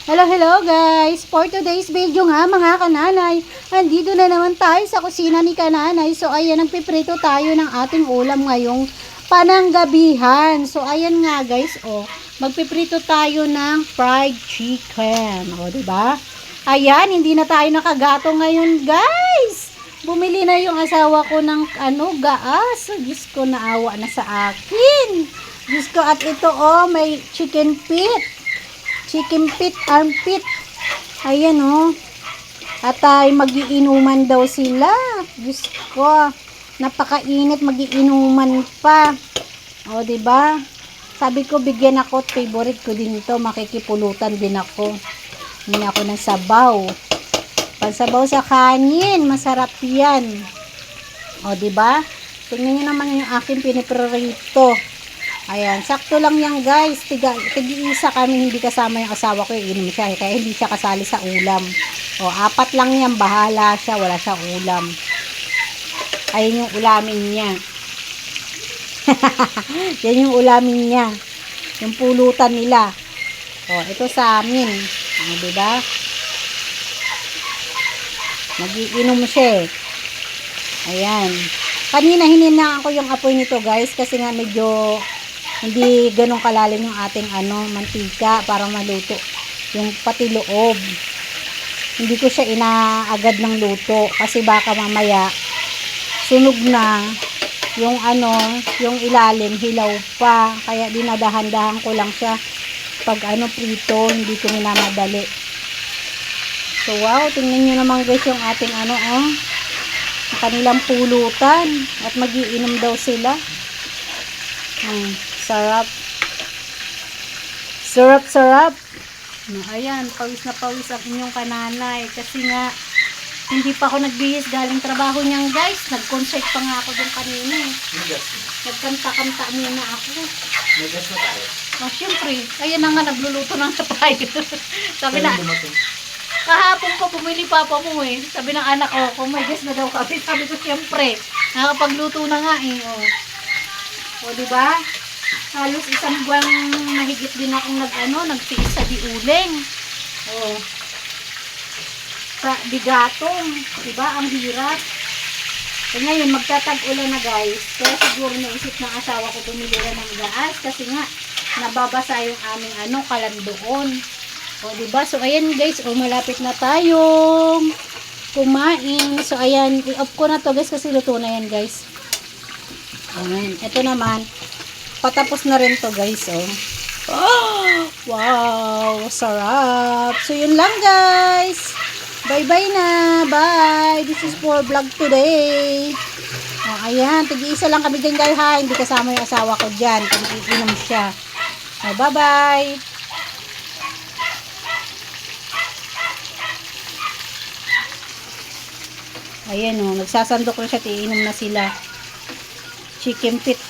Hello, hello guys! For today's video nga mga kananay, andito na naman tayo sa kusina ni kananay. So ayan, nagpiprito tayo ng ating ulam ngayong pananggabihan. So ayan nga guys, magpiprito tayo ng fried chicken. O, diba? Ayan, hindi na tayo nakagato ngayon guys! Bumili na yung asawa ko ng gaas. Diyos ko, naawa na sa akin. Diyos ko, at ito may chicken feet. Chicken feet, armpit. Ayan At ay magiinuman daw sila. Diyos ko, napakainit, magiinuman pa. O, diba? Sabi ko, bigyan ako, favorite ko din ito. Makikipulutan din ako. Hindi ako ng sabaw. Pansabaw sa kanin, masarap yan. O, diba? Tingnan nyo naman yung aking piniprito. Ayan, sakto lang yan guys. Tig-isa kami, hindi kasama yung asawa ko, iinom siya. Kaya hindi siya kasali sa ulam. O, 4 lang yan, bahala siya, wala siyang ulam. Ayun yung ulamin niya. Yan yung ulamin niya. Yung pulutan nila. O, ito sa amin. O, diba? Nagiinom siya. Ayan. Kanina hininaan ko yung apoy nito guys, kasi nga medyo hindi ganun kalalim yung ating mantika para maluto yung pati loob. Hindi ko siya inaagad ng luto kasi baka mamaya sunog na yung yung ilalim, hilaw pa. Kaya dinadahan-dahan ko lang siya pag prito, hindi ko minamadali. So wow, tingnan nyo naman guys yung ating kanilang pulutan at magiinom daw sila. Sarap. Sarap. Ayan, pawis na pawis ang inyong kananay. Kasi nga, hindi pa ako nagbihis galing trabaho niyan guys. Nag-concert pa nga ako dun kanina. Nagkanta-kanta muna ako. Nagas na tayo. Syempre. Ayan na nga, nagluluto na tayo. Sabi na, kahapon ko bumili papa mo Sabi ng anak ko, may gas na daw kami. Sabi ko, syempre, nakapagluto na nga O, diba? Halos isang buwan mahigit din akong nagtiis sa diuling. Sa bigatong. Diba? Ang hirap. So, ngayon, magtatag-ulan na guys. Kaya siguro naisip ng asawa ko bumili na ng gaas. Kasi nga, nababasa yung aming kalandoon. O, diba? So, ayan guys. Malapit na tayong kumain. So, ayan. I-off ko na to guys kasi luto na yan guys. Ayan. Ito naman. Patapos na rin to guys. Wow. Sarap. So, yun lang guys. Bye-bye na. Bye. This is for vlog today. Ayan. Tig-isa lang kami din guys ha. Hindi kasama yung asawa ko dyan. Tig-inom siya. Bye-bye. Ayan nagsasandok na siya, tiinom na sila. Chicken feet.